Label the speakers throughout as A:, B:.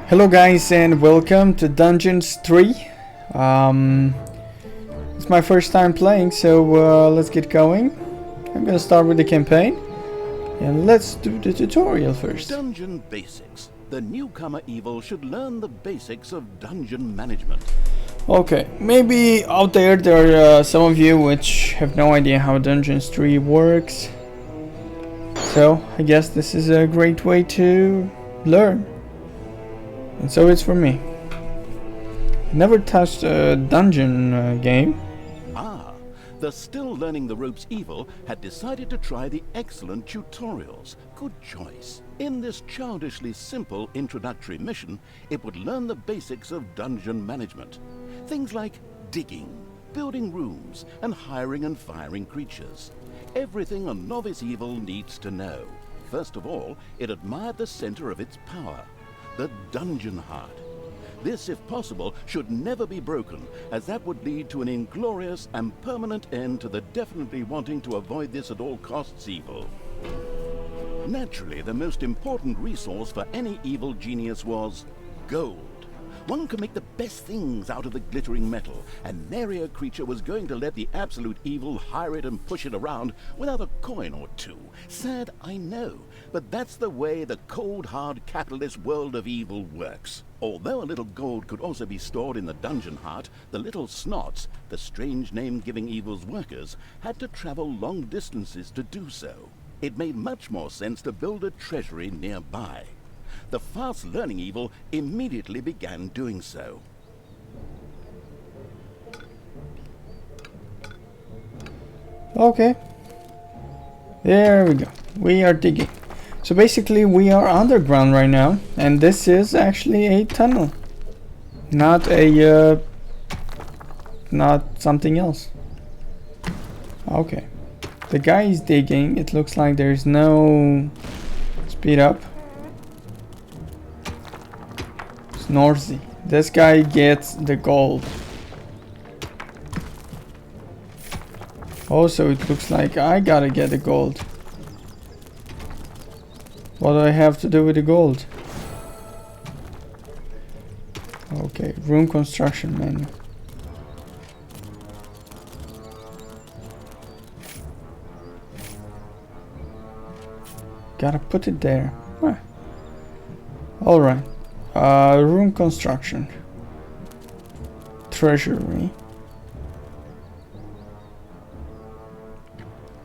A: Hello guys and welcome to Dungeons 3. It's my first time playing, so let's get going. I'm gonna start with the campaign and let's do the tutorial first.
B: Dungeon Basics. The newcomer evil should learn the basics of dungeon management.
A: Okay, maybe out there are some of you which have no idea how Dungeons 3 works. So I guess this is a great way to learn. And so it's for me. Never touched a dungeon game.
B: The still learning the ropes evil had decided to try the excellent tutorials. Good choice. In this childishly simple introductory mission, it would learn the basics of dungeon management. Things like digging, building rooms, and hiring and firing creatures. Everything a novice evil needs to know. First of all, it admired the center of its power. The dungeon heart. This, if possible, should never be broken, as that would lead to an inglorious and permanent end to the definitely wanting to avoid this at all costs evil. Naturally, the most important resource for any evil genius was gold. One can make the best things out of the glittering metal, and nary a creature was going to let the absolute evil hire it and push it around without a coin or two. Sad, I know, but that's the way the cold, hard capitalist world of evil works. Although a little gold could also be stored in the dungeon heart, the little snots, the strange name giving evil's workers, had to travel long distances to do so. It made much more sense to build a treasury nearby. The fast-learning evil immediately began doing so.
A: Okay. There we go. We are digging. So basically we are underground right now, and this is actually a tunnel. Not a not something else. Okay. The guy is digging. It looks like there's no speed up. Snorzy. This guy gets the gold. Also, it looks like I gotta get the gold. What do I have to do with the gold? Okay, room construction menu. Gotta put it there. Huh. Alright. Room construction. Treasury.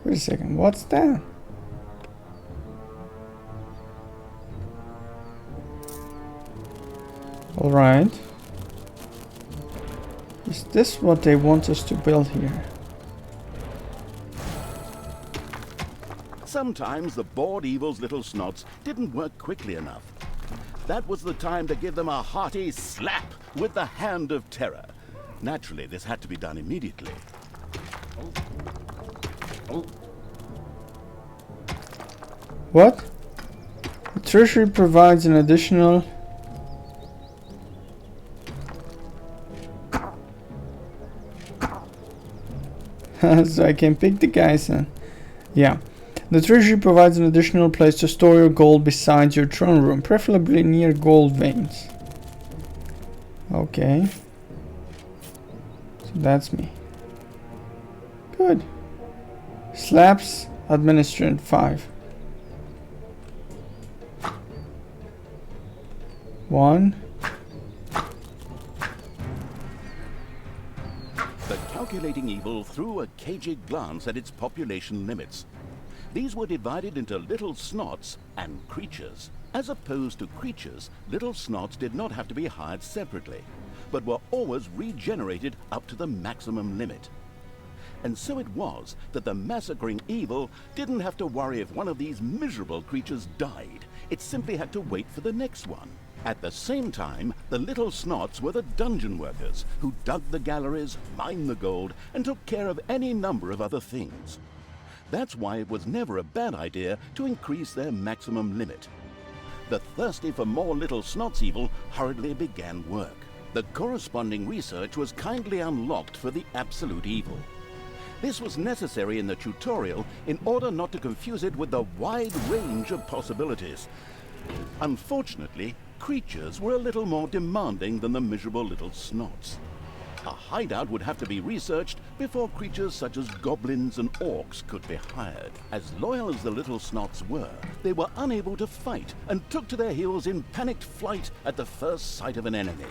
A: Wait a second, what's that? Alright. Is this what they want us to build here?
B: Sometimes the bored evil's little snots didn't work quickly enough. That was the time to give them a hearty slap with the hand of terror. Naturally, this had to be done immediately.
A: What? The treasury provides an additional... so I can pick the guys then. Yeah. The treasury provides an additional place to store your gold besides your throne room, preferably near gold veins. Okay. So that's me. Good. Slaps administered 5. 1.
B: The calculating evil threw a cagey glance at its population limits. These were divided into little snots and creatures. As opposed to creatures, little snots did not have to be hired separately, but were always regenerated up to the maximum limit. And so it was that the massacring evil didn't have to worry if one of these miserable creatures died. It simply had to wait for the next one. At the same time, the little snots were the dungeon workers who dug the galleries, mined the gold, and took care of any number of other things. That's why it was never a bad idea to increase their maximum limit. The thirsty for more little snots evil hurriedly began work. The corresponding research was kindly unlocked for the absolute evil. This was necessary in the tutorial in order not to confuse it with the wide range of possibilities. Unfortunately, creatures were a little more demanding than the miserable little snots. A hideout would have to be researched before creatures such as goblins and orcs could be hired. As loyal as the little snots were, they were unable to fight and took to their heels in panicked flight at the first sight of an enemy.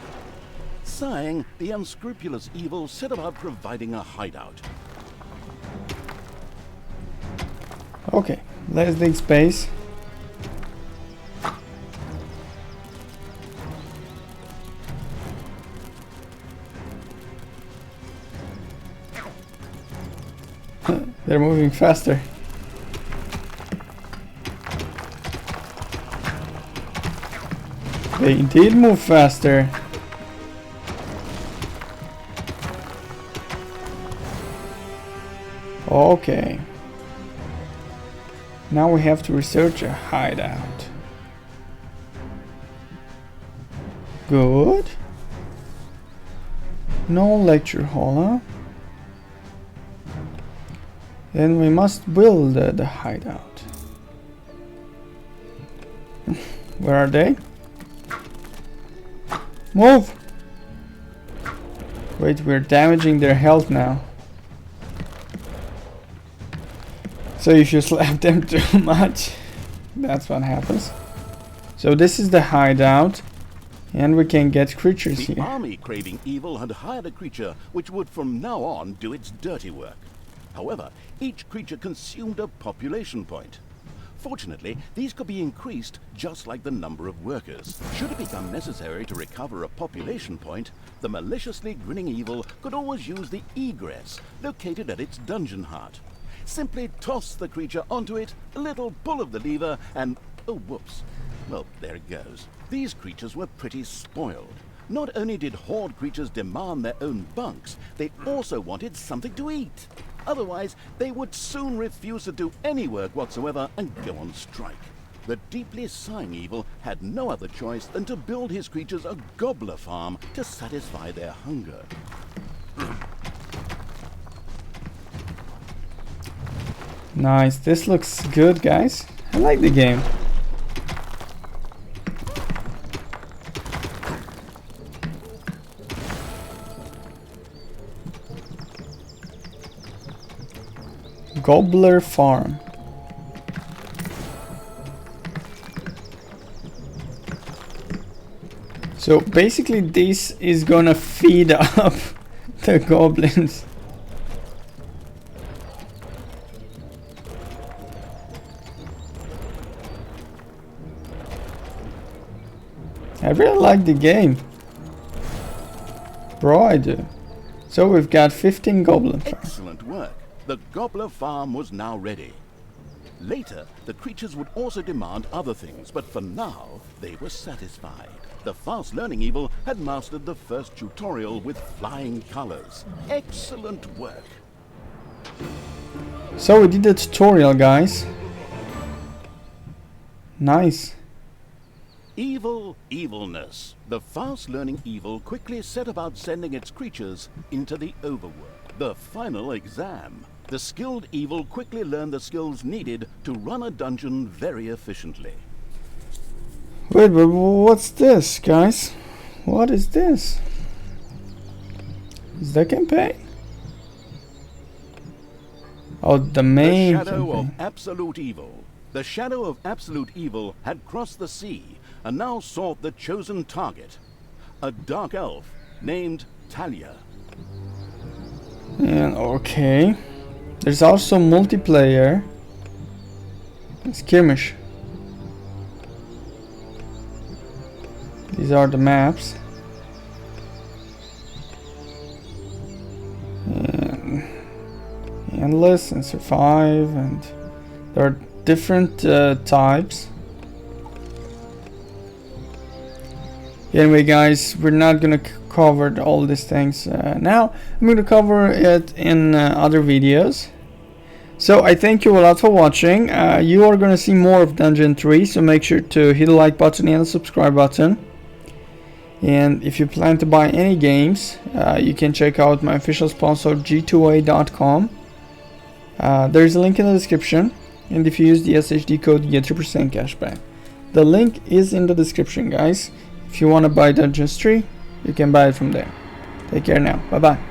B: Sighing, the unscrupulous evil set about providing a hideout.
A: Okay, let's dig space. They're moving faster. They indeed move faster. Okay. Now we have to research a hideout. Good. No lecture hall, huh? Then we must build the hideout. Where are they? Move! Wait, we're damaging their health now. So if you slap them too much, that's what happens. So this is the hideout, and we can get creatures
B: The
A: here.
B: army craving evil had hired a creature which would from now on do its dirty work. However, each creature consumed a population point. Fortunately, these could be increased just like the number of workers. Should it become necessary to recover a population point, the maliciously grinning evil could always use the egress located at its dungeon heart. Simply toss the creature onto it, a little pull of the lever, and oh whoops. Well, there it goes. These creatures were pretty spoiled. Not only did horde creatures demand their own bunks, they also wanted something to eat. Otherwise, they would soon refuse to do any work whatsoever and go on strike. The deeply sighing evil had no other choice than to build his creatures a gobbler farm to satisfy their hunger.
A: Nice, this looks good, guys. I like the game. Gobbler farm. So basically this is gonna feed up the goblins. I really like the game. Bro, I do. So we've got 15 goblin farms.
B: Excellent work. The gobbler farm was now ready. Later, the creatures would also demand other things, but for now, they were satisfied. The fast-learning evil had mastered the first tutorial with flying colors. Excellent work.
A: So we did the tutorial, guys. Nice.
B: Evil evilness. The fast-learning evil quickly set about sending its creatures into the overworld. The final exam. The skilled evil quickly learned the skills needed to run a dungeon very efficiently.
A: Wait, but what's this, guys? What is this? Is the campaign? Oh, the main
B: The shadow
A: campaign.
B: of absolute evil. The shadow of absolute evil had crossed the sea and now sought the chosen target, a dark elf named Thalya.
A: And okay. There's also multiplayer. Skirmish. These are the maps. And endless and survive, and there are different types. Anyway, guys, we're not gonna cover all these things now. I'm gonna cover it in other videos. So I thank you a lot for watching. You are gonna see more of Dungeon 3, so make sure to hit the like button and the subscribe button. And if you plan to buy any games, you can check out my official sponsor g2a.com. There's a link in the description, and if you use the SHD code you get 3% cashback. The link is in the description, guys. If you want to buy Dungeons 3, you can buy it from there. Take care now. Bye bye.